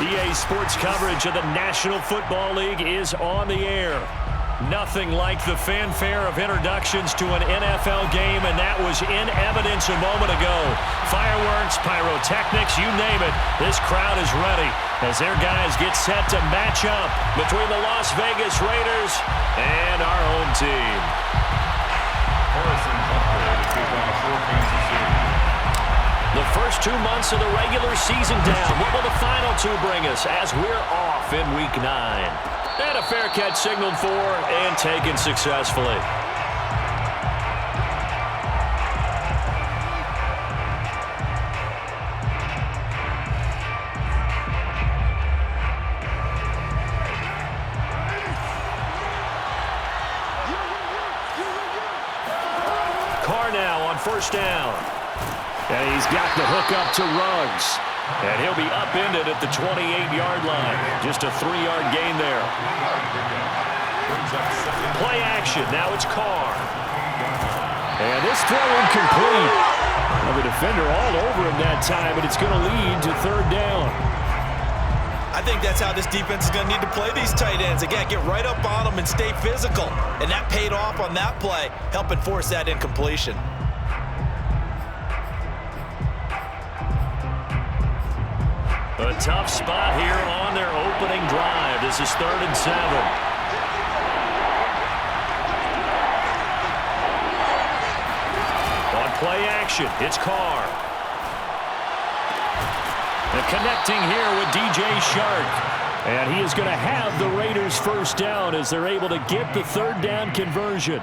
EA Sports coverage of the National Football League is on the air. Nothing like the fanfare of introductions to an NFL game, and that was in evidence a moment ago. Fireworks, pyrotechnics, you name it. This crowd is ready as their guys get set to match up between the Las Vegas Raiders and our home team. The first 2 months of the regular season down. What will the final two bring us as we're off in Week 9? And a fair catch signaled for and taken successfully. Carr now on first down. And he's got the hook up to Ruggs. And he'll be upended at the 28-yard line. Just a 3-yard gain there. Play action. Now it's Carr. And this throw incomplete. Well, the defender all over him that time, but it's going to lead to third down. I think that's how this defense is going to need to play these tight ends. Again, get right up on them and stay physical. And that paid off on that play, helping force that incompletion. A tough spot here on their opening drive. This is 3rd and 7. On play action, it's Carr. And connecting here with DJ Shark. And he is going to have the Raiders first down as they're able to get the third down conversion.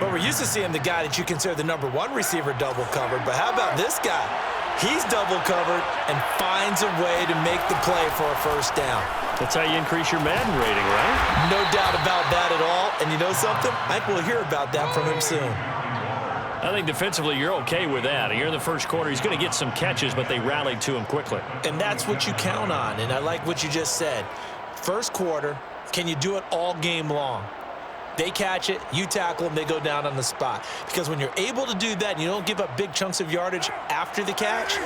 Well, we're used to seeing the guy that you consider the #1 receiver double covered, but how about this guy? He's double covered and finds a way to make the play for a first down. That's how you increase your Madden rating, right? No doubt about that at all. And you know something? I think we'll hear about that from him soon. I think defensively you're okay with that. Here in the first quarter, he's going to get some catches, but they rallied to him quickly. And that's what you count on. And I like what you just said. First quarter, can you do it all game long? They catch it, you tackle them, they go down on the spot. Because when you're able to do that and you don't give up big chunks of yardage after the catch,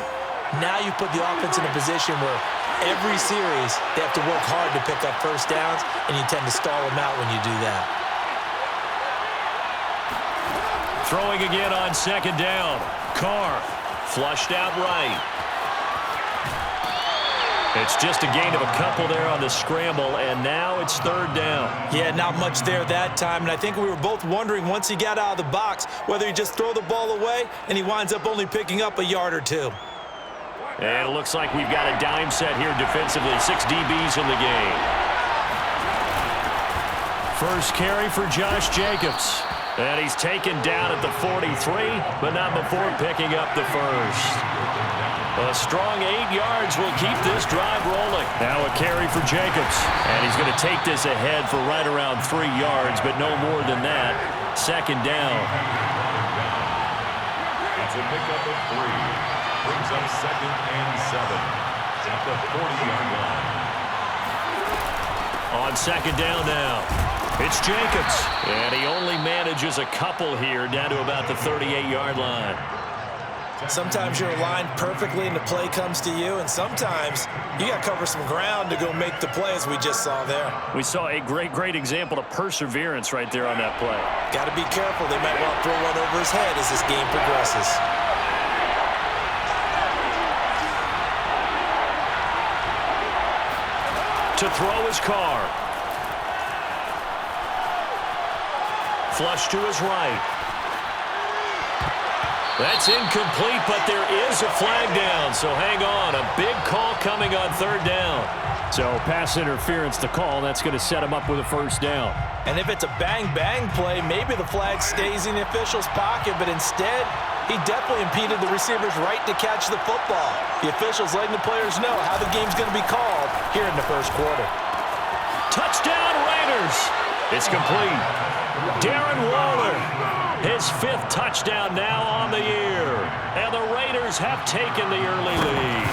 now you put the offense in a position where every series they have to work hard to pick up first downs, and you tend to stall them out when you do that. Throwing again on second down. Carr flushed out right. It's just a gain of a couple there on the scramble, and now it's third down. Yeah, not much there that time, and I think we were both wondering once he got out of the box whether he just throw the ball away, and he winds up only picking up a yard or two. And it looks like we've got a dime set here defensively. 6 DBs in the game. First carry for Josh Jacobs. And he's taken down at the 43, but not before picking up the first. A strong 8 yards will keep this drive rolling. Now a carry for Jacobs. And he's going to take this ahead for right around 3 yards, but no more than that. Second down. It's a pickup of 3. Brings up 2nd and 7. At the 40-yard line. On second down now. It's Jacobs. And he only manages a couple here down to about the 38-yard line. Sometimes you're aligned perfectly and the play comes to you, and sometimes you got to cover some ground to go make the play, as we just saw there. We saw a great example of perseverance right there on that play. Got to be careful. They might want to throw one over his head as this game progresses. To throw his Carr. Flush to his right. That's incomplete, but there is a flag down, so hang on. A big call coming on third down. So pass interference to call. That's going to set him up with a first down. And if it's a bang-bang play, maybe the flag stays in the official's pocket, but instead, he definitely impeded the receiver's right to catch the football. The officials letting the players know how the game's going to be called here in the first quarter. Touchdown, Raiders. It's complete. Darren Waller, his 5th touchdown now on the year. And the Raiders have taken the early lead.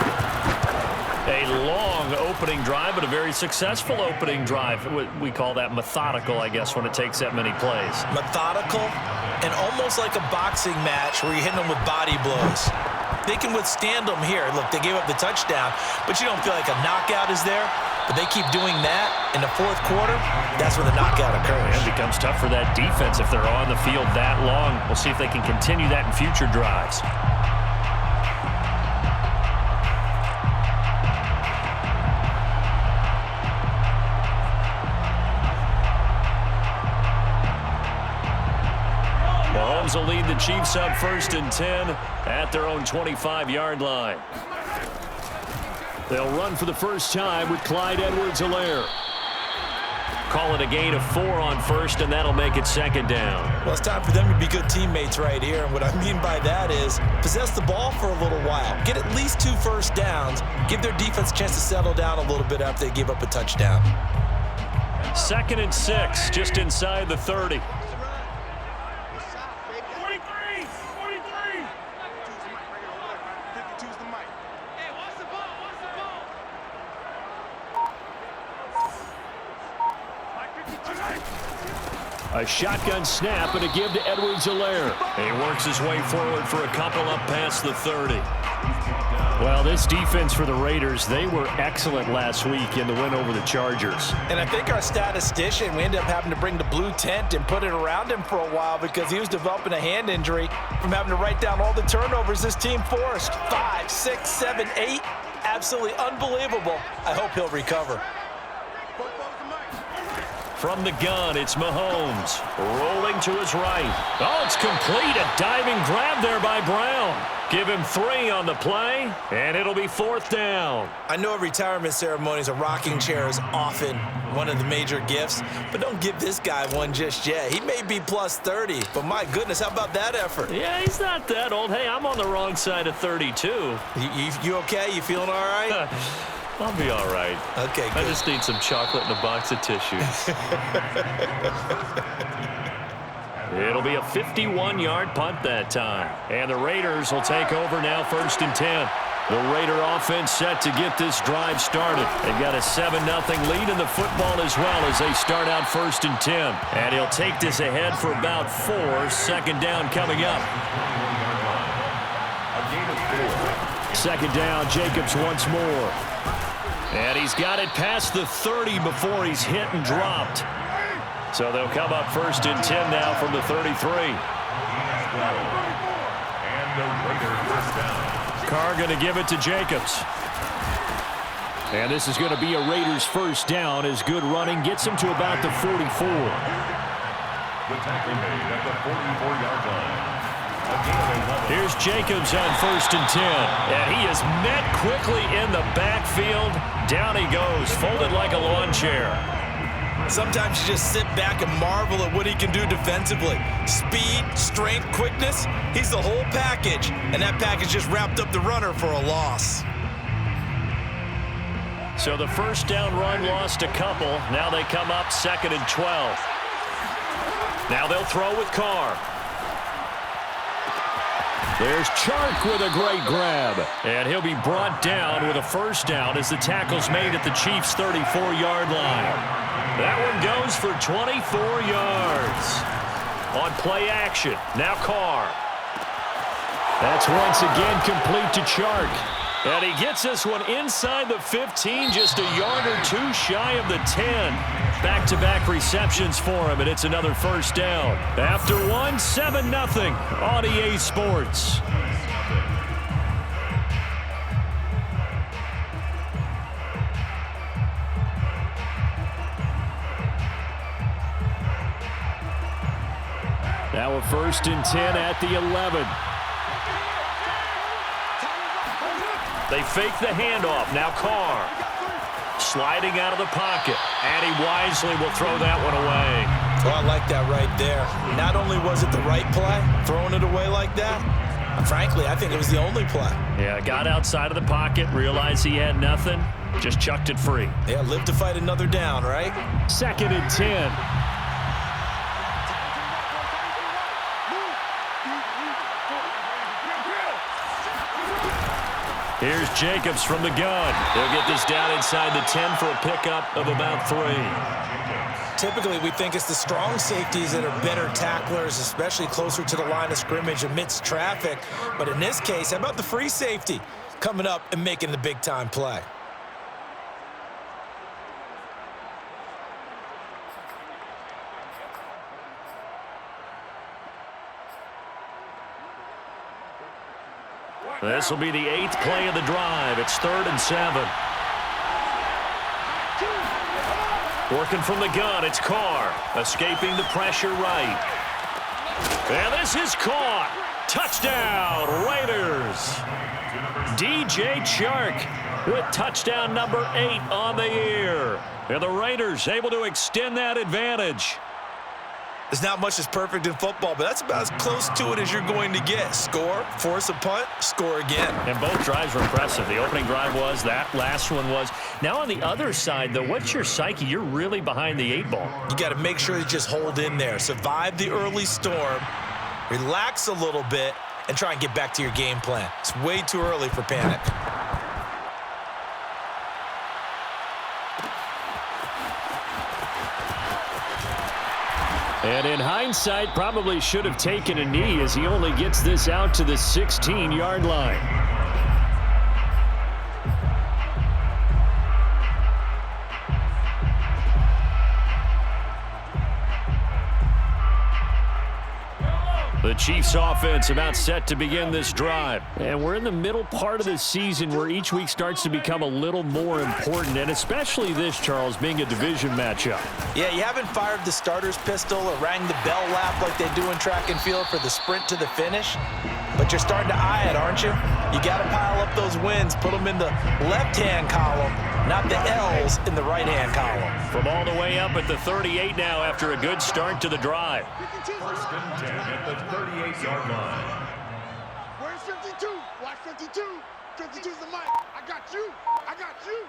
A long opening drive, but a very successful opening drive. We call that methodical, I guess, when it takes that many plays. Methodical and almost like a boxing match where you're hitting them with body blows. they can withstand them here. Look, they gave up the touchdown, but you don't feel like a knockout is there. But they keep doing that in the fourth quarter, that's when the knockout occurs. It becomes tough for that defense if they're on the field that long. We'll see if they can continue that in future drives. Mahomes will lead the Chiefs up 1st and 10 at their own 25-yard line. They'll run for the first time with Clyde Edwards-Helaire. Call it a gain of 4 on 1st, and that'll make it 2nd down. Well, it's time for them to be good teammates right here. And what I mean by that is possess the ball for a little while. Get at least 2 first downs. Give their defense a chance to settle down a little bit after they give up a touchdown. 2nd and 6, just inside the 30. A shotgun snap and a give to Edwards-Helaire. He works his way forward for a couple up past the 30. Well, this defense for the Raiders, they were excellent last week in the win over the Chargers. And I think our statistician, we ended up having to bring the blue tent and put it around him for a while because he was developing a hand injury from having to write down all the turnovers this team forced. 5, 6, 7, 8. Absolutely unbelievable. I hope he'll recover. From the gun, it's Mahomes. Rolling to his right. Oh, it's complete. A diving grab there by Brown. Give him 3 on the play, and it'll be 4th down. I know at retirement ceremonies, a rocking chair is often one of the major gifts, but don't give this guy one just yet. He may be plus 30, but my goodness, how about that effort? Yeah, he's not that old. Hey, I'm on the wrong side of 32. You okay? You feeling all right? I'll be all right. Okay, good. I just need some chocolate and a box of tissues. It'll be a 51-yard punt that time. And the Raiders will take over now 1st and 10. The Raider offense set to get this drive started. They've got a 7-0 lead in the football as well as they start out 1st and 10. And he'll take this ahead for about 4. 2nd down coming up. 2nd down, Jacobs once more. And he's got it past the 30 before he's hit and dropped. So they'll come up 1st and 10 now from the 33. And the Raiders first down. Carr going to give it to Jacobs. And this is going to be a Raiders first down as good running gets him to about the 44. The tackle made at the 44-yard line. Here's Jacobs on 1st and 10. And he is met quickly in the backfield. Down he goes, folded like a lawn chair. Sometimes you just sit back and marvel at what he can do defensively. Speed, strength, quickness, he's the whole package. And that package just wrapped up the runner for a loss. So the first down run lost a couple. Now they come up 2nd and 12. Now they'll throw with Carr. There's Chark with a great grab. And he'll be brought down with a first down as the tackle's made at the Chiefs' 34-yard line. That one goes for 24 yards. On play action, now Carr. That's once again complete to Chark. And he gets this one inside the 15, just a yard or 2 shy of the 10. Back-to-back receptions for him, and it's another first down. After one, 7-0 on EA Sports. Now a 1st and 10 at the 11. They fake the handoff. Now Carr sliding out of the pocket. And he wisely will throw that one away. Oh, I like that right there. Not only was it the right play, throwing it away like that, frankly, I think it was the only play. Yeah, got outside of the pocket, realized he had nothing, just chucked it free. Yeah, live to fight another down, right? 2nd and 10. Here's Jacobs from the gun. They'll get this down inside the 10 for a pickup of about 3. typically we think it's the strong safeties that are better tacklers, especially closer to the line of scrimmage amidst traffic. But in this case, how about the free safety coming up and making the big-time play? This will be the 8th play of the drive. It's 3rd and 7. Working from the gun, it's Carr. Escaping the pressure right. And this is caught. Touchdown, Raiders. DJ Chark with touchdown number 8 on the year. And the Raiders able to extend that advantage. There's not much that's perfect in football, but that's about as close to it as you're going to get. Score, force a punt, score again. And both drives were impressive. The opening drive was, that last one was. Now on the other side, though, what's your psyche? You're really behind the 8 ball. You got to make sure you just hold in there. Survive the early storm, relax a little bit, and try and get back to your game plan. It's way too early for panic. And in hindsight, probably should have taken a knee as he only gets this out to the 16-yard line. The Chiefs offense about set to begin this drive. And we're in the middle part of the season where each week starts to become a little more important, and especially this, Charles, being a division matchup. Yeah, you haven't fired the starter's pistol or rang the bell lap like they do in track and field for the sprint to the finish, but you're starting to eye it, aren't you? You got to pile up those wins, put them in the left-hand column, not the L's in the right-hand column. From all the way up at the 38 now after a good start to the drive. 1st and 10 at the 38-yard line. Where's 52? Watch 52. 52's the mic. I got you. I got you.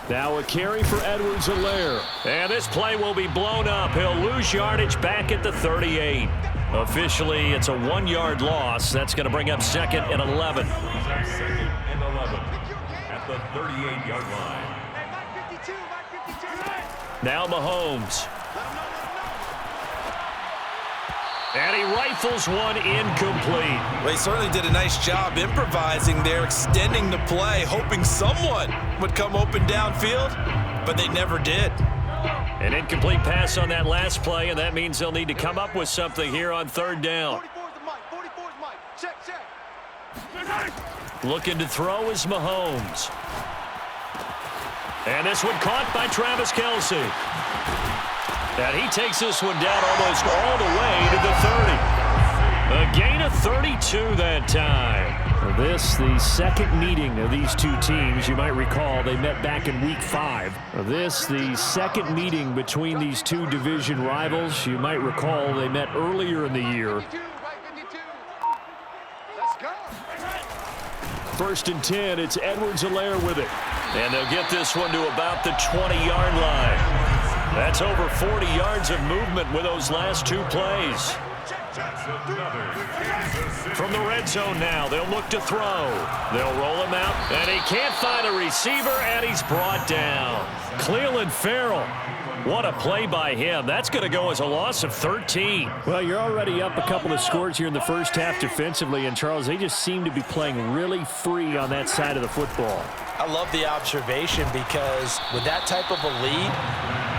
Now a carry for Edwards-Helaire. And this play will be blown up. He'll lose yardage back at the 38. Officially, it's a 1-yard loss. That's going to bring up 2nd and 11. 2nd and 11 at the 38-yard line. Hey, Mike 52. Mike 52. Now Mahomes. And he rifles one incomplete. Well, he certainly did a nice job improvising there, extending the play, hoping someone would come open downfield, but they never did. An incomplete pass on that last play, and that means they'll need to come up with something here on 3rd down. 44's the mic. 44's mic. Check, check. Looking to throw is Mahomes. And this one caught by Travis Kelce. And he takes this one down almost all the way to the 30. A gain of 32 that time. This, the second meeting of these two teams. You might recall they met back in Week 5. This, the second meeting between these two division rivals. You might recall they met earlier in the year. 52, Mike 52. Let's go. 1st and 10, it's Edwards-Helaire with it. And they'll get this one to about the 20-yard line. That's over 40 yards of movement with those last 2 plays. From the red zone now, they'll look to throw. They'll roll him out, and he can't find a receiver, and he's brought down. Clelin Ferrell. What a play by him. That's going to go as a loss of 13. Well, you're already up a couple of scores here in the first half defensively, and Charles, they just seem to be playing really free on that side of the football. I love the observation because with that type of a lead,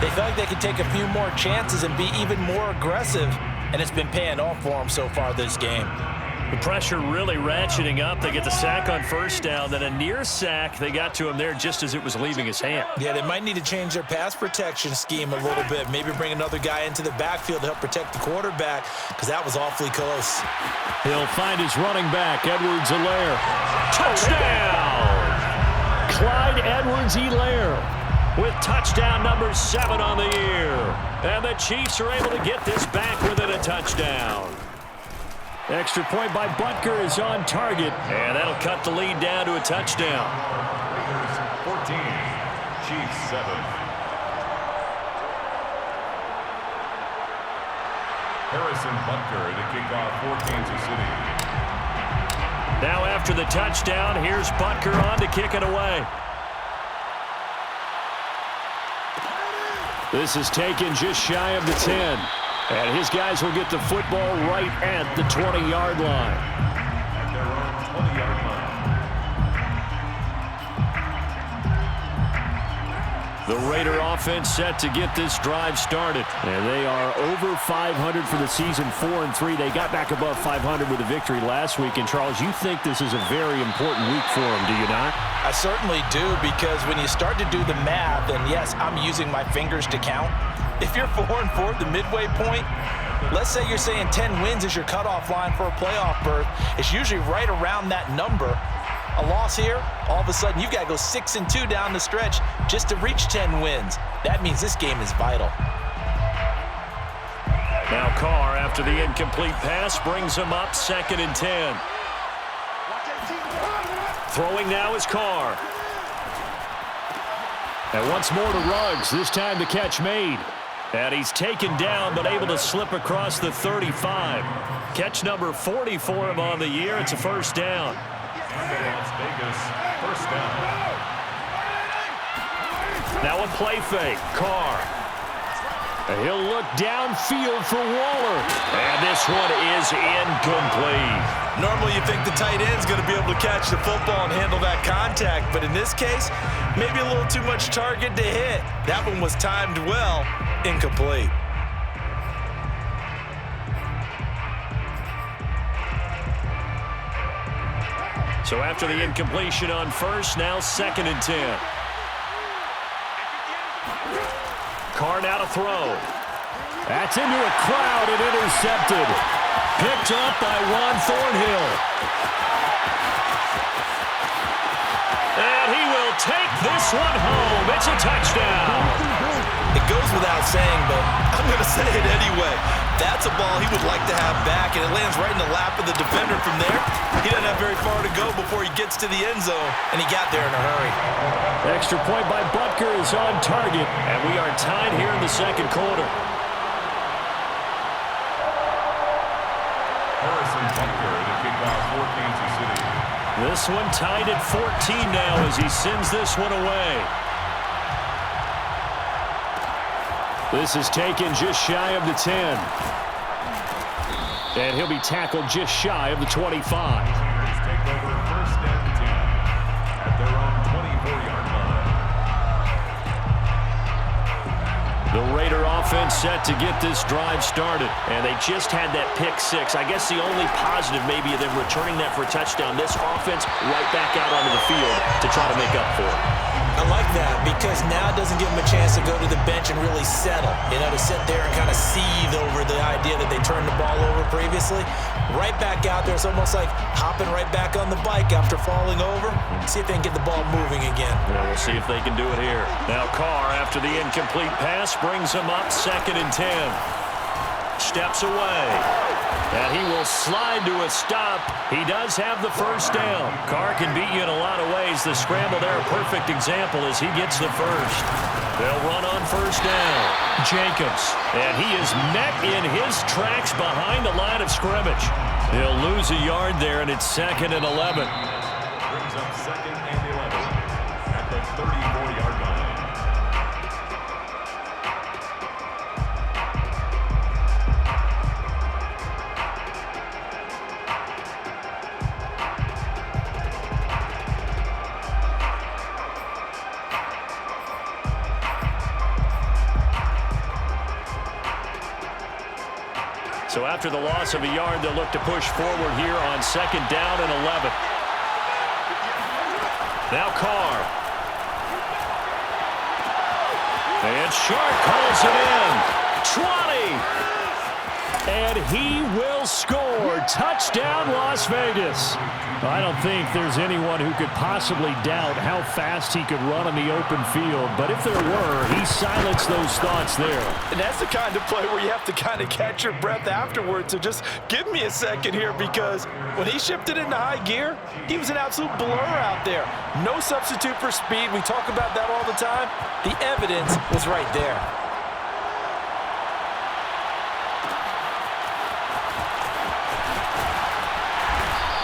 they feel like they can take a few more chances and be even more aggressive, and it's been paying off for them so far this game. The pressure really ratcheting up. They get the sack on 1st down, then a near sack. They got to him there just as it was leaving his hand. Yeah, they might need to change their pass protection scheme a little bit. Maybe bring another guy into the backfield to help protect the quarterback because that was awfully close. He'll find his running back, Edwards-Helaire. Touchdown! Clyde Edwards-Helaire with touchdown number 7 on the year. And the Chiefs are able to get this back within a touchdown. Extra point by Butker is on target, and that'll cut the lead down to a touchdown. Raiders 14, Chiefs 7. Harrison Butker to kick off for Kansas City. Now after the touchdown, here's Butker on to kick it away. This is taken just shy of the 10. And his guys will get the football right at the 20-yard line. At their own 20-yard line. The Raider offense set to get this drive started. And they are over 500 for the season, 4-3. They got back above 500 with a victory last week. And, Charles, you think this is a very important week for them, do you not? I certainly do, because when you start to do the math, and yes, I'm using my fingers to count. If you're 4-4 at the midway point, let's say you're saying 10 wins is your cutoff line for a playoff berth. It's usually right around that number. A loss here, all of a sudden you've got to go 6-2 down the stretch just to reach 10 wins. That means this game is vital. Now Carr, after the incomplete pass, brings him up 2nd and 10. Throwing now is Carr. And once more to Ruggs, this time the catch made. And he's taken down, but able to slip across the 35. Catch number 40 for him on the year. It's a first down. Las Vegas, first down. Now a play fake. Carr. And he'll look downfield for Waller. And this one is incomplete. Normally you think the tight end's going to be able to catch the football and handle that contact, but in this case, maybe a little too much target to hit. That one was timed well, incomplete. So after the incompletion on first, now 2nd and 10. Carr now to throw. That's into a crowd and intercepted. Picked up by Juan Thornhill. And he will take this one home. It's a touchdown. It goes without saying, but I'm going to say it anyway. That's a ball he would like to have back, and it lands right in the lap of the defender from there. He doesn't have very far to go before he gets to the end zone, and he got there in a hurry. Extra point by Butker is on target, and we are tied here in the second quarter. Harrison Butker, the kickoff for Kansas City. This one tied at 14 now as he sends this one away. This is taken just shy of the 10. And he'll be tackled just shy of the 25. Take over first and 10 at their own 24-yard line. The Raider offense set to get this drive started. And they just had that pick six. I guess the only positive maybe of them returning that for a touchdown. This offense right back out onto the field to try to make up for it. I like that, because now it doesn't give them a chance to go to the bench and really settle. You know, to sit there and kind of seethe over the idea that they turned the ball over previously. Right back out there. It's almost like hopping right back on the bike after falling over. See if they can get the ball moving again. Well, we'll see if they can do it here. Now Carr, after the incomplete pass, brings him up 2nd and 10. Steps away. And he will slide to a stop. He does have the first down. Carr can beat you in a lot of ways. The scramble there, a perfect example as he gets the first. They'll run on first down. Jacobs. And he is met in his tracks behind the line of scrimmage. He'll lose a yard there, and it's 2nd and 11. Brings up 2nd and 11 at the 34-yard line. So after the loss of a yard, they'll look to push forward here on 2nd down and 11. Now Carr. And Shark calls it in. 20. And he will score. Touchdown, Las Vegas. I don't think there's anyone who could possibly doubt how fast he could run on the open field. But if there were, he silenced those thoughts there. And that's the kind of play where you have to kind of catch your breath afterwards. So just give me a second here, because when he shifted into high gear, he was an absolute blur out there. No substitute for speed. We talk about that all the time. The evidence was right there.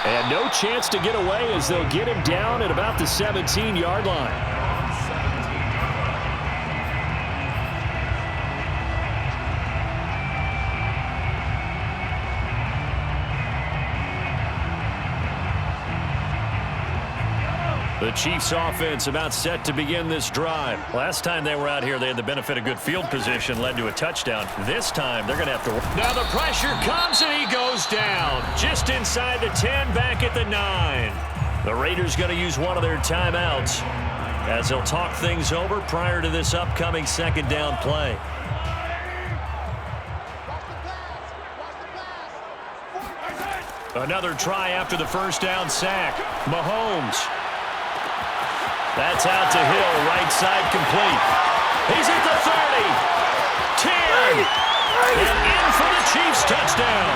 And no chance to get away as they'll get him down at about the 17-yard line. The Chiefs offense about set to begin this drive. Last time they were out here, they had the benefit of good field position, led to a touchdown. This time, they're going to have to... Now the pressure comes, and he goes down. Just inside the 10, back at the 9. The Raiders going to use one of their timeouts as they'll talk things over prior to this upcoming second down play. Another try after the first down sack. Mahomes. That's out to Hill, right side complete. He's at the 30, 10, and in for the Chiefs touchdown.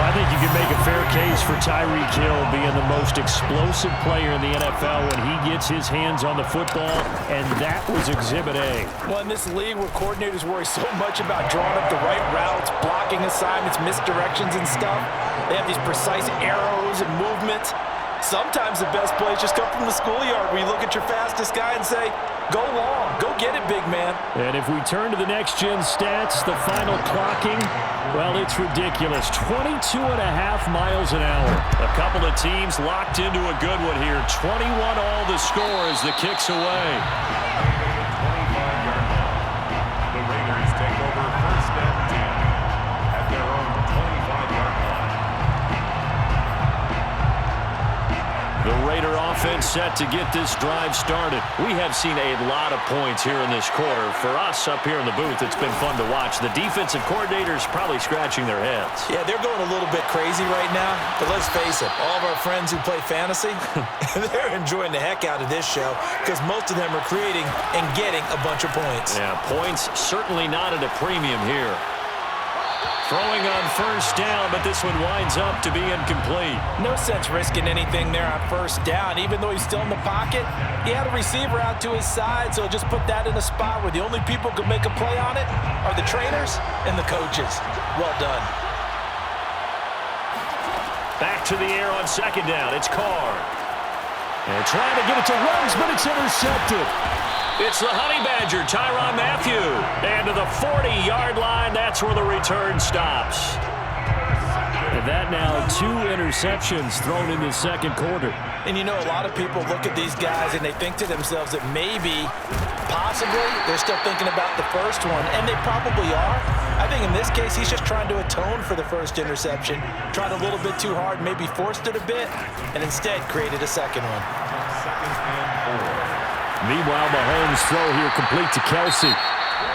I think you can make a fair case for Tyreek Hill being the most explosive player in the NFL when he gets his hands on the football, and that was Exhibit A. Well, in this league where coordinators worry so much about drawing up the right routes, blocking assignments, misdirections and stuff, they have these precise arrows and movements. Sometimes the best plays just come from the schoolyard where you look at your fastest guy and say, go long, go get it, big man. And if we turn to the next-gen stats, the final clocking, well, it's ridiculous. 22.5 miles an hour. A couple of teams locked into a good one here. 21 all the score as the kick's away. The Raiders take over first and 10 at their own 25-yard line. The Raider offense set to get this drive started. We have seen a lot of points here in this quarter. For us up here in the booth, it's been fun to watch. The defensive coordinators probably scratching their heads. Yeah, they're going a little bit crazy right now. But let's face it, all of our friends who play fantasy, they're enjoying the heck out of this show because most of them are creating and getting a bunch of points. Yeah, points certainly not at a premium here. Throwing on first down, but this one winds up to be incomplete. No sense risking anything there on first down. Even though he's still in the pocket, he had a receiver out to his side, so just put that in a spot where the only people who can make a play on it are the trainers and the coaches. Well done. Back to the air on second down. It's Carr. And trying to get it to Ruggs, but it's intercepted. It's the Honey Badger, Tyrann Mathieu. And to the 40-yard line, that's where the return stops. And that now 2 interceptions thrown in the second quarter. And you know, a lot of people look at these guys and they think to themselves that maybe, possibly, they're still thinking about the first one, and they probably are. I think in this case, he's just trying to atone for the first interception, tried a little bit too hard, maybe forced it a bit, and instead created a second one. Second and 4. Meanwhile, Mahomes' throw here complete to Kelsey.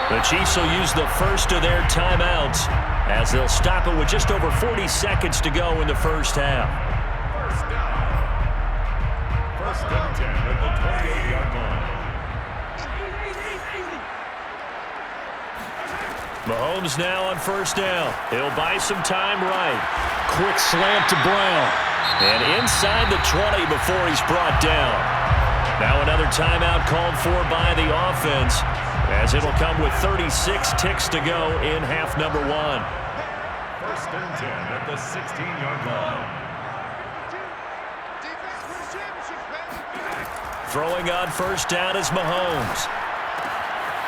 The Chiefs will use the first of their timeouts as they'll stop it with just over 40 seconds to go in the first half. First down. First and 10 at the 28-yard line. Mahomes now on first down. He'll buy some time right. Quick slant to Brown. And inside the 20 before he's brought down. Now another timeout called for by the offense as it'll come with 36 ticks to go in half number 1. First and 10 at the 16-yard line. Throwing on first down is Mahomes.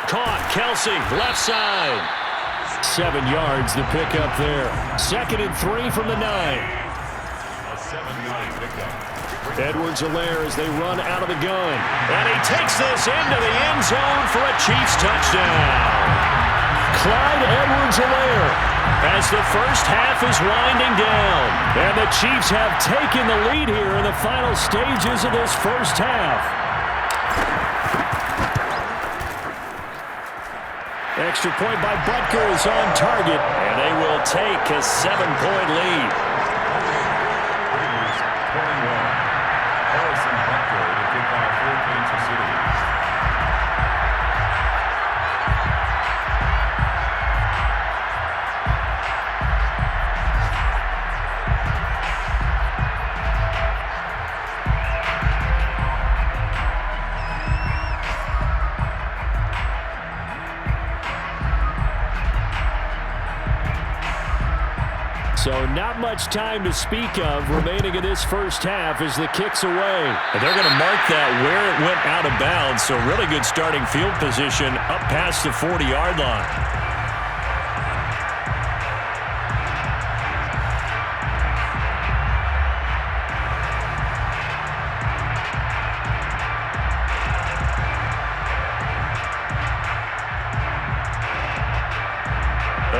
Caught, Kelsey, left side. 7 yards the pickup there. 2nd and 3 from the 9. A 7-yard pickup. Edwards-Helaire as they run out of the gun. And he takes this into the end zone for a Chiefs touchdown. Clyde Edwards-Helaire as the first half is winding down. And the Chiefs have taken the lead here in the final stages of this first half. Extra point by Butker is on target. And they will take a 7-point lead. So not much time to speak of remaining in this first half as the kick's away. And they're going to mark that where it went out of bounds, so really good starting field position up past the 40-yard line.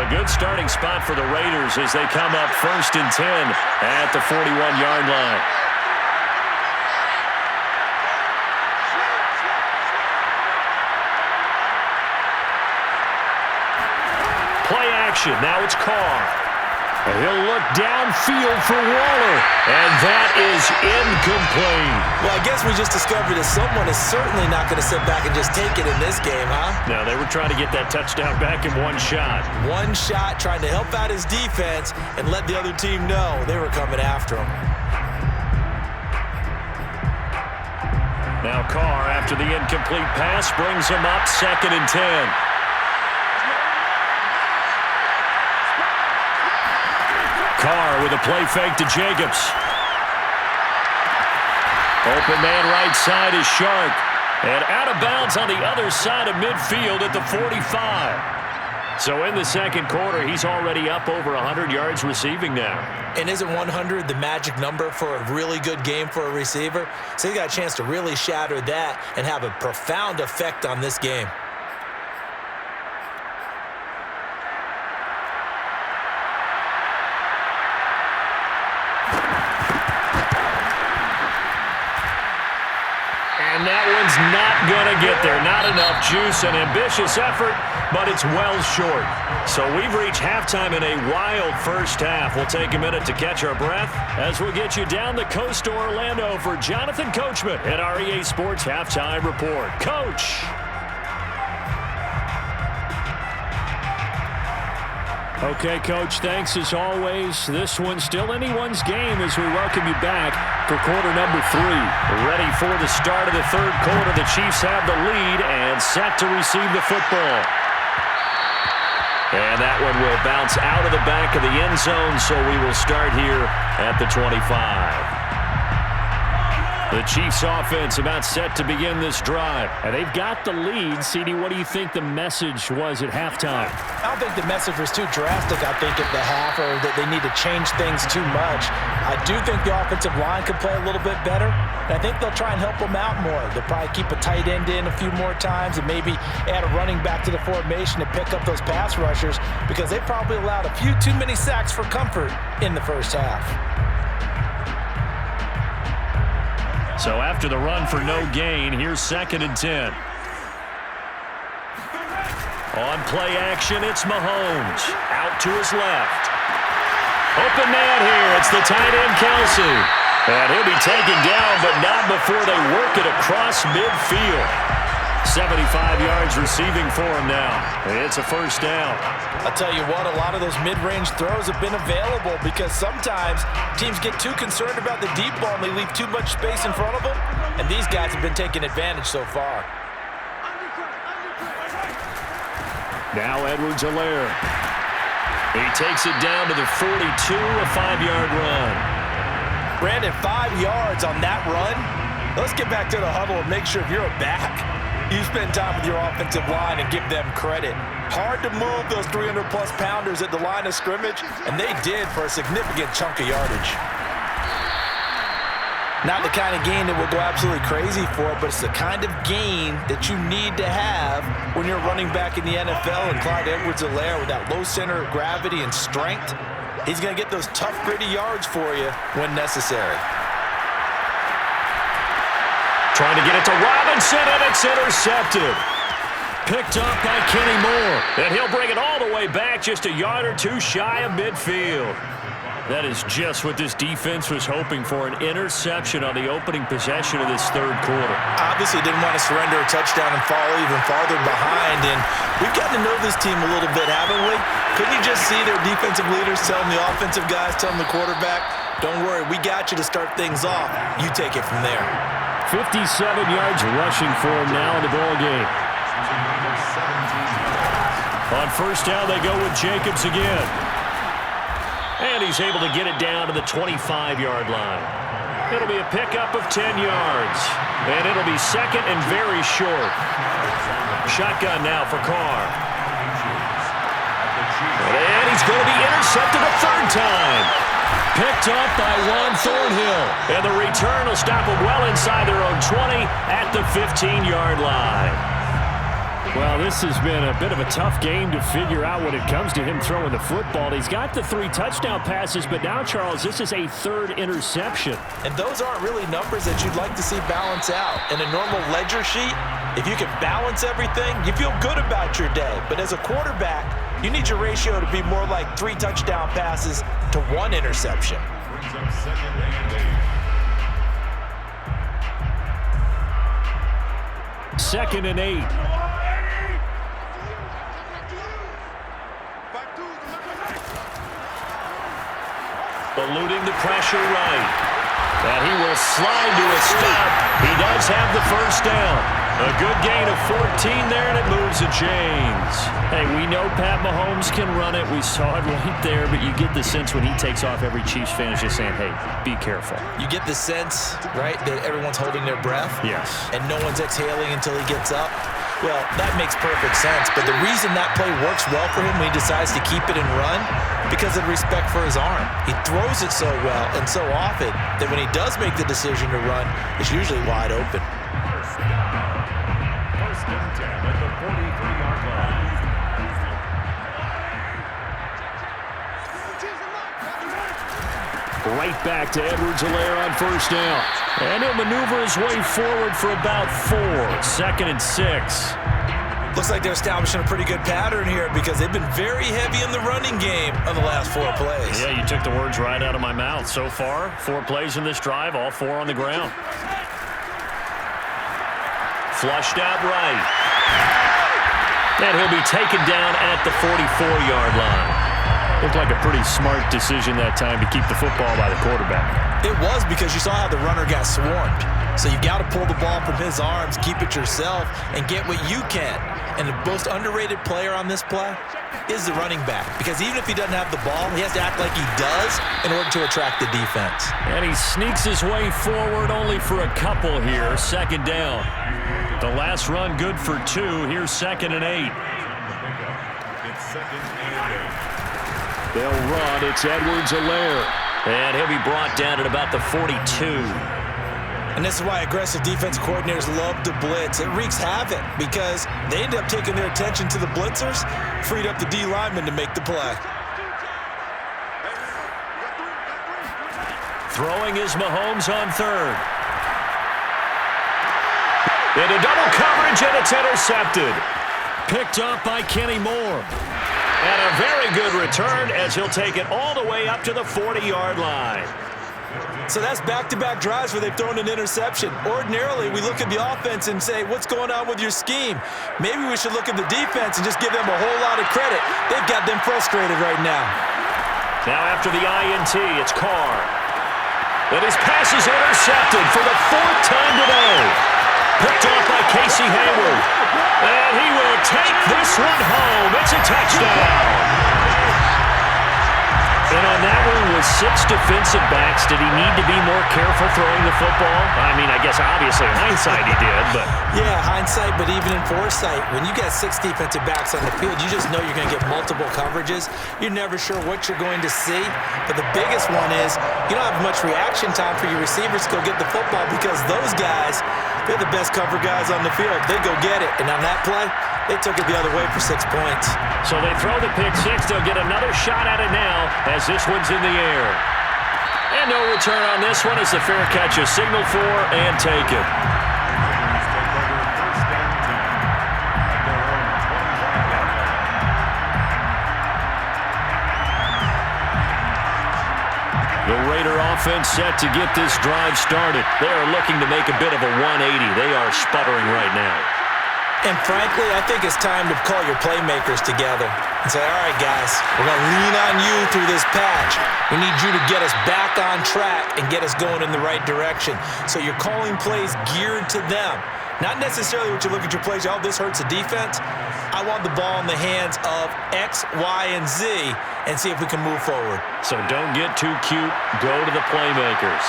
A good starting spot for the Raiders as they come up 1st and 10 at the 41-yard line. Play action. Now it's Carr. And he'll look downfield for Waller. And that is incomplete. Well, I guess we just discovered that someone is certainly not going to sit back and just take it in this game, huh? No, they were trying to get that touchdown back in one shot. One shot, trying to help out his defense and let the other team know they were coming after him. Now Carr, after the incomplete pass, brings him up 2nd and 10. Carr with a play fake to Jacobs. Open man right side is Shark. And out of bounds on the other side of midfield at the 45. So in the second quarter, he's already up over 100 yards receiving now. And isn't 100 the magic number for a really good game for a receiver? So he got a chance to really shatter that and have a profound effect on this game. And that one's not going to get there. Not enough juice, an ambitious effort, but it's well short. So we've reached halftime in a wild first half. We'll take a minute to catch our breath as we get you down the coast to Orlando for Jonathan Coachman at our EA Sports Halftime Report. Coach. Okay, Coach, thanks as always. This one's still anyone's game as we welcome you back for quarter number 3. Ready for the start of the third quarter. The Chiefs have the lead and set to receive the football. And that one will bounce out of the back of the end zone, so we will start here at the 25. The Chiefs offense about set to begin this drive. And they've got the lead. CD, what do you think the message was at halftime? I don't think the message was too drastic, I think, at the half, or that they need to change things too much. I do think the offensive line could play a little bit better, and I think they'll try and help them out more. They'll probably keep a tight end in a few more times and maybe add a running back to the formation to pick up those pass rushers because they probably allowed a few too many sacks for comfort in the first half. So after the run for no gain, here's 2nd and 10. On play action, it's Mahomes. Out to his left. Open man here. It's the tight end, Kelsey. And he'll be taken down, but not before they work it across midfield. 75 yards receiving for him now. It's a first down. I'll tell you what, a lot of those mid-range throws have been available because sometimes teams get too concerned about the deep ball and they leave too much space in front of them, and these guys have been taking advantage so far. Now Edwards-Helaire. He takes it down to the 42, a 5-yard run. Brandon, 5 yards on that run. Let's get back to the huddle and make sure if you're a back, you spend time with your offensive line and give them credit. Hard to move those 300-plus pounders at the line of scrimmage, and they did for a significant chunk of yardage. Not the kind of gain that we'll go absolutely crazy for, but it's the kind of gain that you need to have when you're running back in the NFL. And Clyde Edwards-Helaire, with that low center of gravity and strength, he's going to get those tough, gritty yards for you when necessary. Trying to get it to Robinson, and it's intercepted. Picked up by Kenny Moore. And he'll bring it all the way back just a yard or two shy of midfield. That is just what this defense was hoping for, an interception on the opening possession of this third quarter. Obviously didn't want to surrender a touchdown and fall even farther behind, and we've gotten to know this team a little bit, haven't we? Couldn't you just see their defensive leaders telling the offensive guys, telling the quarterback, don't worry, we got you to start things off. You take it from there. 57 yards rushing for him now in the ball game. On first down, they go with Jacobs again. And he's able to get it down to the 25-yard line. It'll be a pickup of 10 yards. And it'll be second and very short. Shotgun now for Carr. And he's going to be intercepted a third time. Picked up by Juan Thornhill. And the return will stop them well inside their own 20 at the 15-yard line. Well, this has been a bit of a tough game to figure out when it comes to him throwing the football. He's got the 3 touchdown passes, but now, Charles, this is a 3rd interception. And those aren't really numbers that you'd like to see balance out. In a normal ledger sheet, if you can balance everything, you feel good about your day. But as a quarterback, you need your ratio to be more like 3 touchdown passes to 1 interception. Brings up 2nd and 8. 2nd and 8. Eluding the pressure right. And he will slide to a stop. He does have the 1st down. A good gain of 14 there, and it moves the chains. Hey, we know Pat Mahomes can run it. We saw it right there, but you get the sense when he takes off, every Chiefs fan is just saying, hey, be careful. You get the sense, right, that everyone's holding their breath? Yes. And no one's exhaling until he gets up? Well, that makes perfect sense, but the reason that play works well for him when he decides to keep it and run, because of respect for his arm. He throws it so well and so often that when he does make the decision to run, it's usually wide open. 1st and 10 at the 43-yard line. Right back to Edwards-Helaire on 1st down. And he'll maneuver his way forward for about 4. 2nd and 6. Looks like they're establishing a pretty good pattern here because they've been very heavy in the running game on the last 4 plays. Yeah, you took the words right out of my mouth. So far, 4 plays in this drive, all 4 on the ground. Flushed out right. And he'll be taken down at the 44-yard line. Looked like a pretty smart decision that time to keep the football by the quarterback. It was because you saw how the runner got swarmed. So you got to pull the ball from his arms, keep it yourself, and get what you can. And the most underrated player on this play is the running back. Because even if he doesn't have the ball, he has to act like he does in order to attract the defense. And he sneaks his way forward only for a couple here. 2nd down. The last run good for 2. Here's 2nd and 8. It's 2nd and 8. They'll run. It's Edwards-Helaire. And he'll be brought down at about the 42. And this is why aggressive defense coordinators love to blitz. It wreaks havoc because they end up taking their attention to the blitzers, freed up the D lineman to make the play. Throwing is Mahomes on 3rd. Into double coverage, and it's intercepted. Picked up by Kenny Moore. And a very good return as he'll take it all the way up to the 40-yard line. So that's back-to-back drives where they've thrown an interception. Ordinarily, we look at the offense and say, what's going on with your scheme? Maybe we should look at the defense and just give them a whole lot of credit. They've got them frustrated right now. Now after the INT, it's Carr. And his pass is intercepted for the 4th time today. Picked off by Casey Hayward. And he will take this one home. It's a touchdown. And on that one with 6 defensive backs, did he need to be more careful throwing the football? I mean, I guess obviously in hindsight he did, but... Yeah, hindsight, but even in foresight, when you got 6 defensive backs on the field, you just know you're going to get multiple coverages. You're never sure what you're going to see. But the biggest one is you don't have much reaction time for your receivers to go get the football because those guys, they're the best cover guys on the field. They go get it. And on that play, they took it the other way for 6 points. So they throw the pick 6. They'll get another shot at it now as this one's in the air. And no return on this one as the fair catch is signaled for and taken. Raiders take over 1st and 10 at their own 25-yard line. The Raider offense set to get this drive started. They are looking to make a bit of a 180. They are sputtering right now. And frankly, I think it's time to call your playmakers together and say, all right, guys, we're going to lean on you through this patch. We need you to get us back on track and get us going in the right direction. So you're calling plays geared to them. Not necessarily what you look at your plays, oh, this hurts the defense. I want the ball in the hands of X, Y, and Z and see if we can move forward. So don't get too cute. Go to the playmakers.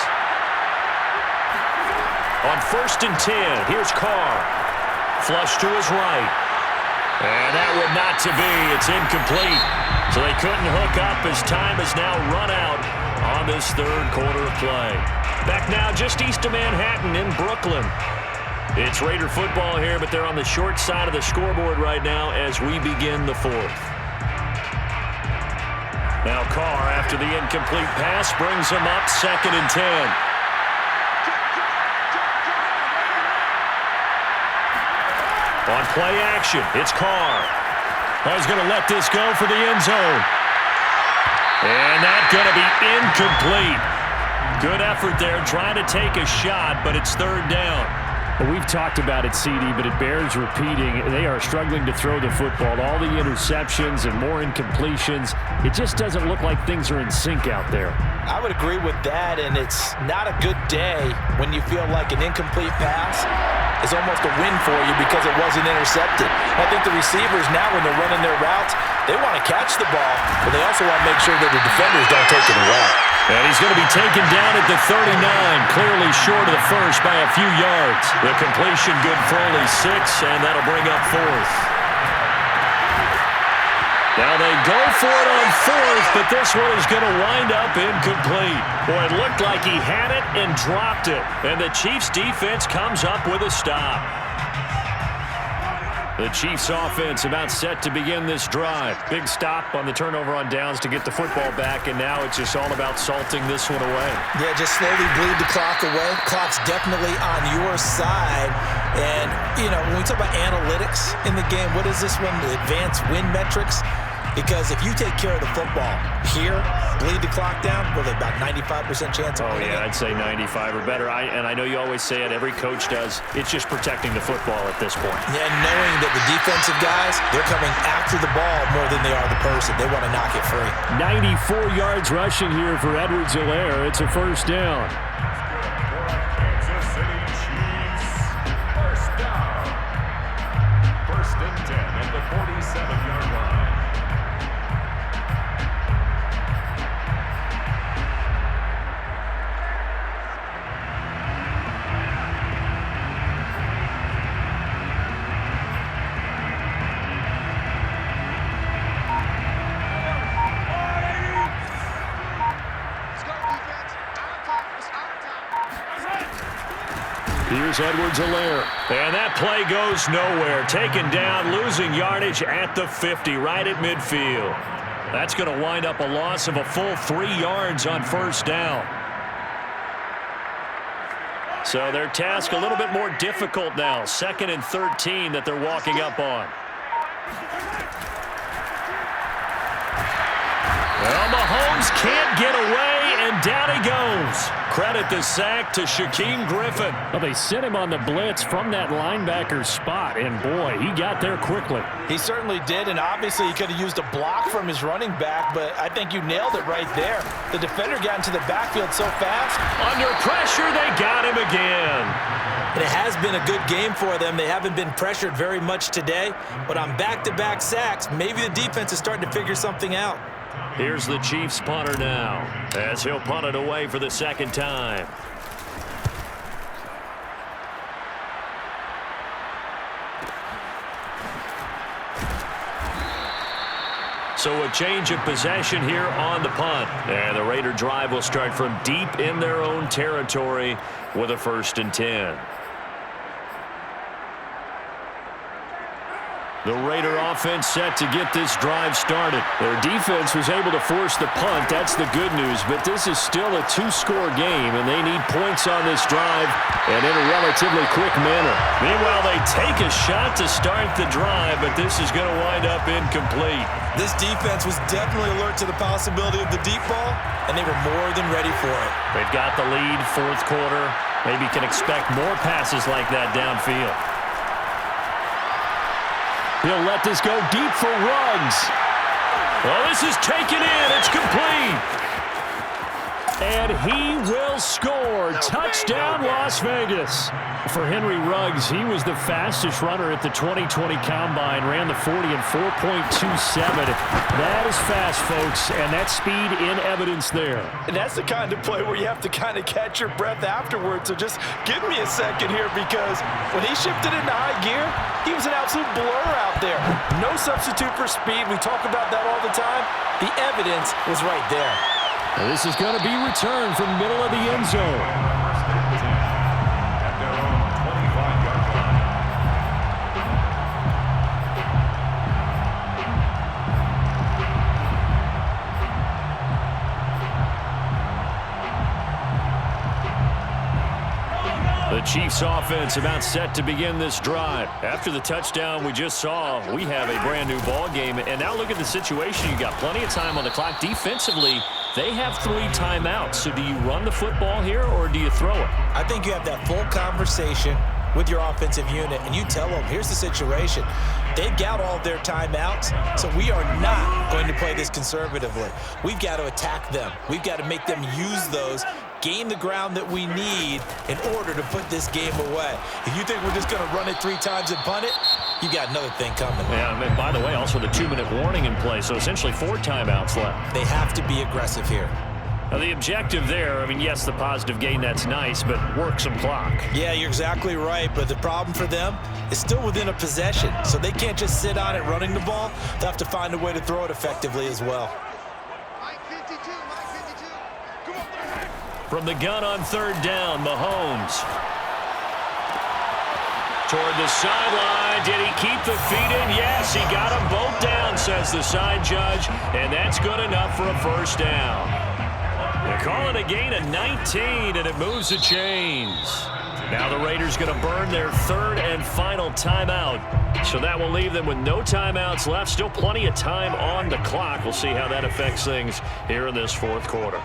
On 1st and 10, here's Carr. Flush to his right. And that would not to be. It's incomplete. So they couldn't hook up as time has now run out on this 3rd quarter of play. Back now just east of Manhattan in Brooklyn. It's Raider football here, but they're on the short side of the scoreboard right now as we begin the fourth. Now Carr, after the incomplete pass, brings him up 2nd and 10. On play action, it's Carr. He's going to let this go for the end zone. And that's going to be incomplete. Good effort there, trying to take a shot, but it's 3rd down. Well, we've talked about it, CD, but it bears repeating. They are struggling to throw the football. All the interceptions and more incompletions. It just doesn't look like things are in sync out there. I would agree with that, and it's not a good day when you feel like an incomplete pass is almost a win for you because it wasn't intercepted. I think the receivers now, when they're running their routes, they want to catch the ball, but they also want to make sure that the defenders don't take it away. And he's going to be taken down at the 39, clearly short of the first by a few yards. The completion good for only 6, and that'll bring up 4th. Now they go for it on 4th, but this one is going to wind up incomplete. Boy, it looked like he had it and dropped it, and the Chiefs' defense comes up with a stop. The Chiefs' offense about set to begin this drive. Big stop on the turnover on downs to get the football back, and now it's just all about salting this one away. Yeah, just slowly bleed the clock away. Clock's definitely on your side. And, you know, when we talk about analytics in the game, what is this one? The advanced win metrics? Because if you take care of the football here, bleed the clock down, with about 95% chance of winning it. I'd say 95 or better. And I know you always say it, every coach does. It's just protecting the football at this point. Yeah, knowing that the defensive guys, they're coming after the ball more than they are the person. They want to knock it free. 94 yards rushing here for Edwards-Helaire. It's a 1st down. Kansas City Chiefs. 1st down. 1st and 10 at the 47-yard line. Here's Edwards-Helaire. And that play goes nowhere. Taken down, losing yardage at the 50, right at midfield. That's going to wind up a loss of a full 3 yards on 1st down. So their task a little bit more difficult now. 2nd and 13 that they're walking up on. Well, Mahomes can't get away, and down he goes. Credit the sack to Shaquem Griffin. Well, they sent him on the blitz from that linebacker spot, and boy, he got there quickly. He certainly did, and obviously he could have used a block from his running back, but I think you nailed it right there. The defender got into the backfield so fast. Under pressure, they got him again. And it has been a good game for them. They haven't been pressured very much today, but on back-to-back sacks, maybe the defense is starting to figure something out. Here's the Chiefs punter now, as he'll punt it away for the 2nd time. So a change of possession here on the punt. And the Raider drive will start from deep in their own territory with a 1st and 10. The Raider offense set to get this drive started. Their defense was able to force the punt. That's the good news. But this is still a 2-score game, and they need points on this drive and in a relatively quick manner. Meanwhile, they take a shot to start the drive, but this is going to wind up incomplete. This defense was definitely alert to the possibility of the deep ball, and they were more than ready for it. They've got the lead, 4th quarter. Maybe can expect more passes like that downfield. He'll let this go deep for Ruggs. Oh, this is taken in. It's complete. And he will score. Touchdown, Las Vegas. For Henry Ruggs, he was the fastest runner at the 2020 Combine, ran the 40 in 4.27. That is fast, folks, and that speed in evidence there. And that's the kind of play where you have to kind of catch your breath afterwards. So just give me a second here, because when he shifted into high gear, he was an absolute blur out there. No substitute for speed. We talk about that all the time. The evidence was right there. And this is going to be returned from middle of the end zone. At their own 25-yard The Chiefs offense about set to begin this drive. After the touchdown we just saw, we have a brand new ball game. And now look at the situation. You got plenty of time on the clock. Defensively, they have 3 timeouts. So do you run the football here or do you throw it? I think you have that full conversation with your offensive unit, and you tell them, here's the situation. They've got all of their timeouts, so we are not going to play this conservatively. We've got to attack them. We've got to make them use those, gain the ground that we need in order to put this game away. If you think we're just going to run it 3 times and punt it, you got another thing coming. Yeah, and by the way, also the 2-minute warning in play, so essentially 4 timeouts left. They have to be aggressive here. Now the objective there, I mean, yes, the positive gain, that's nice, but work some clock. Yeah, you're exactly right, but the problem for them is still within a possession, so they can't just sit on it running the ball. They'll have to find a way to throw it effectively as well. From the gun on 3rd down, Mahomes. Toward the sideline. Did he keep the feet in? Yes, he got them both down, says the side judge, and that's good enough for a 1st down. They call it a gain of 19, and it moves the chains. Now the Raiders going to burn their 3rd and final timeout. So that will leave them with no timeouts left. Still plenty of time on the clock. We'll see how that affects things here in this 4th quarter.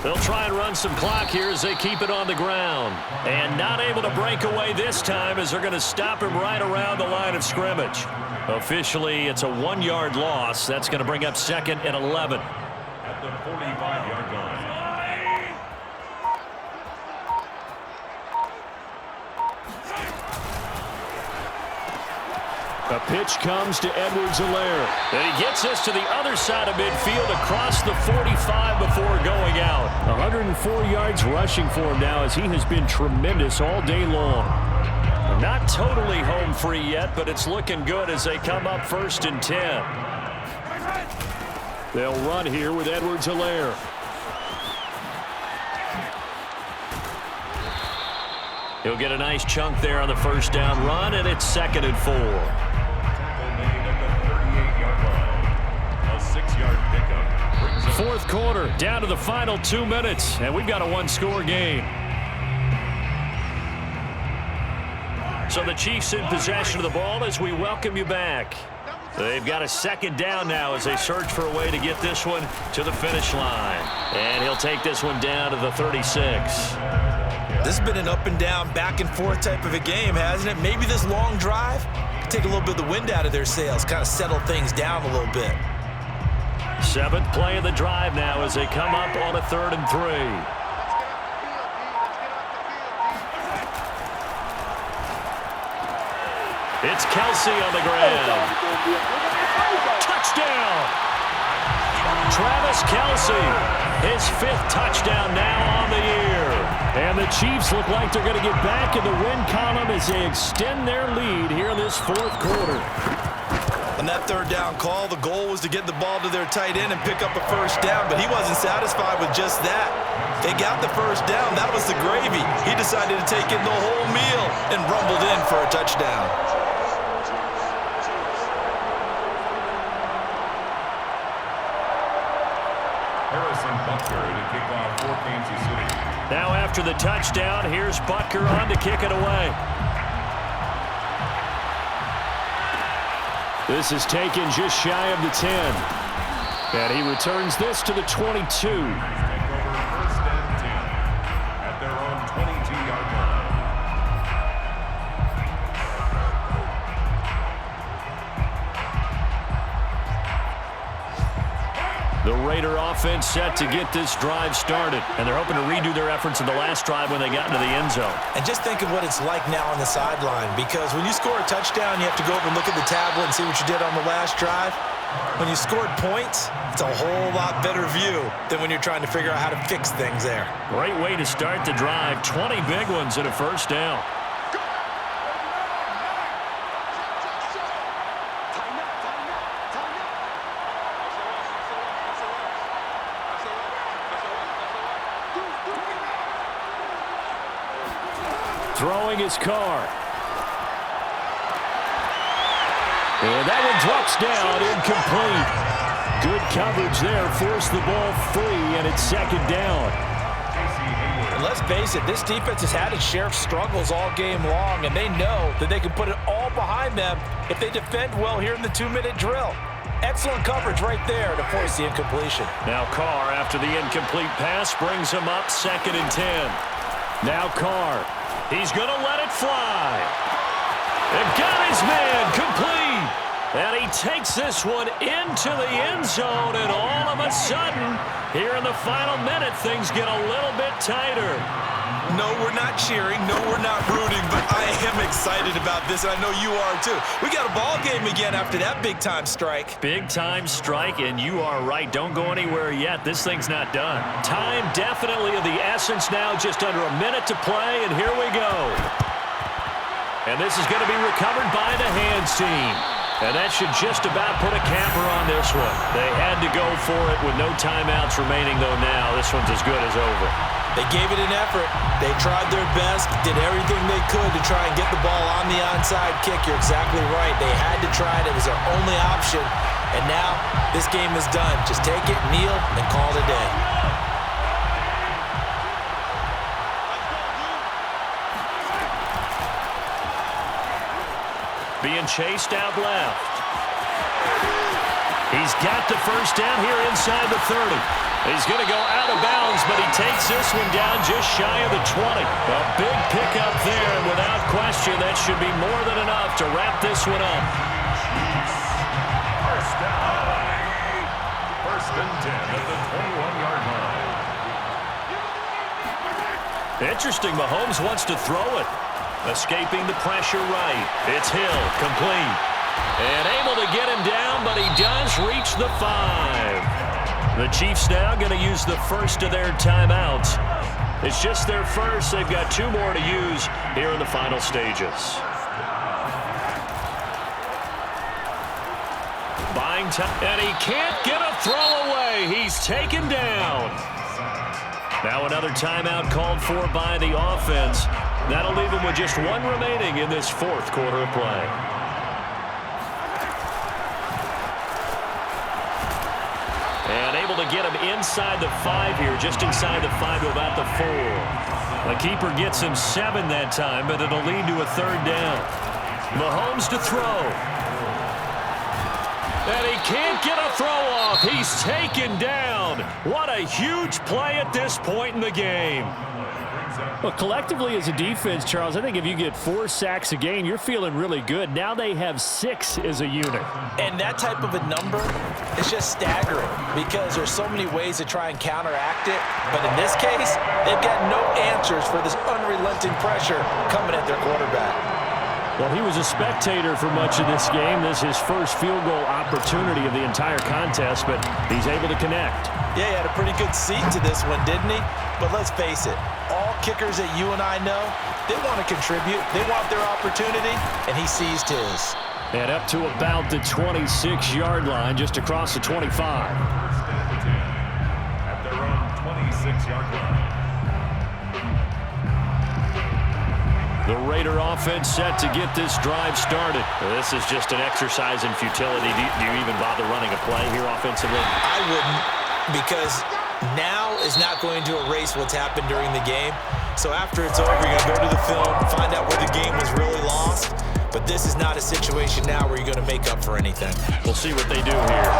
They'll try and run some clock here as they keep it on the ground. And not able to break away this time as they're going to stop him right around the line of scrimmage. Officially, it's a 1-yard loss. That's going to bring up 2nd and 11. At the 45-yard line. A pitch comes to Edwards-Helaire. And he gets this to the other side of midfield across the 45 before going out. 104 yards rushing for him now as he has been tremendous all day long. Not totally home free yet, but it's looking good as they come up 1st and 10. They'll run here with Edwards-Helaire. He'll get a nice chunk there on the 1st down run, and it's 2nd and 4. A 6-yard pickup. 4th quarter, down to the final 2 minutes, and we've got a 1-score game. So the Chiefs in possession of the ball as we welcome you back. They've got a 2nd down now as they search for a way to get this one to the finish line. And he'll take this one down to the 36. This has been an up and down, back and forth type of a game, hasn't it? Maybe this long drive could take a little bit of the wind out of their sails, kind of settle things down a little bit. 7th play of the drive now as they come up on a 3rd and 3. It's Kelsey on the ground. Touchdown! Travis Kelsey, his 5th touchdown now on the year. And the Chiefs look like they're going to get back in the win column as they extend their lead here in this 4th quarter. On that 3rd down call, the goal was to get the ball to their tight end and pick up a 1st down, but he wasn't satisfied with just that. They got the 1st down. That was the gravy. He decided to take in the whole meal and rumbled in for a touchdown. Now after the touchdown, here's Butker on to kick it away. This is taken just shy of the 10. And he returns this to the 22. Take over 1st and 10 at their own 22-yard line. The Raider offense set to get this drive started. And they're hoping to redo their efforts in the last drive when they got into the end zone. And just think of what it's like now on the sideline, because when you score a touchdown, you have to go over and look at the tablet and see what you did on the last drive. When you scored points, it's a whole lot better view than when you're trying to figure out how to fix things there. Great way to start the drive. 20 big ones and a 1st down. Throwing his car. And that one drops down incomplete. Good coverage there. Forced the ball free, and it's second down. And let's face it, this defense has had its share of struggles all game long, and they know that they can put it all behind them if they defend well here in the 2-minute drill. Excellent coverage right there to force the incompletion. Now Carr, after the incomplete pass, brings him up 2nd and 10. Now Carr. He's going to let it fly. They've got his man complete. And he takes this one into the end zone, and all of a sudden, here in the final minute, things get a little bit tighter. No, we're not cheering. No, we're not rooting, but I am excited about this, and I know you are too. We got a ball game again after that big-time strike. Big-time strike, and you are right. Don't go anywhere yet. This thing's not done. Time definitely of the essence now, just under a minute to play, and here we go. And this is going to be recovered by the hands team. And that should just about put a capper on this one. They had to go for it with no timeouts remaining, though now. This one's as good as over. They gave it an effort. They tried their best, did everything they could to try and get the ball on the onside kick. You're exactly right. They had to try it. It was their only option. And now this game is done. Just take it, kneel, and call it a day. Being chased out left. He's got the first down here inside the 30. He's going to go out of bounds, but he takes this one down just shy of the 20. A big pickup there, and without question, that should be more than enough to wrap this one up. First down. 1st and 10 at the 21-yard line. Interesting, Mahomes wants to throw it. Escaping the pressure right. It's Hill, complete. And able to get him down, but he does reach the 5. The Chiefs now going to use the first of their timeouts. It's just their first. They've got 2 more to use here in the final stages. Buying time, and he can't get a throw away. He's taken down. Now another timeout called for by the offense. That'll leave him with just 1 remaining in this 4th quarter of play. And able to get him inside the 5 here, just inside the 5 to about the 4. The keeper gets him 7 that time, but it'll lead to a 3rd down. Mahomes to throw. And he can't get a throw off. He's taken down. What a huge play at this point in the game. Well, collectively as a defense, Charles, I think if you get 4 sacks a game, you're feeling really good. Now they have 6 as a unit. And that type of a number is just staggering because there's so many ways to try and counteract it. But in this case, they've got no answers for this unrelenting pressure coming at their quarterback. Well, he was a spectator for much of this game. This is his first field goal opportunity of the entire contest, but he's able to connect. Yeah, he had a pretty good seat to this one, didn't he? But let's face it, all kickers that you and I know, they want to contribute. They want their opportunity, and he seized his. And up to about the 26-yard line, just across the 25. 1st and 10 at their own 26-yard line. The Raider offense set to get this drive started. This is just an exercise in futility. Do you even bother running a play here offensively? I wouldn't, because now is not going to erase what's happened during the game. So after it's over, you're going to go to the film, find out where the game was really lost. But this is not a situation now where you're going to make up for anything. We'll see what they do here.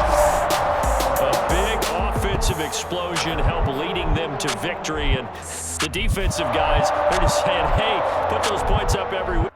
A big offensive explosion helped leading them to victory. And the defensive guys, they're just saying, hey, put those points up every week.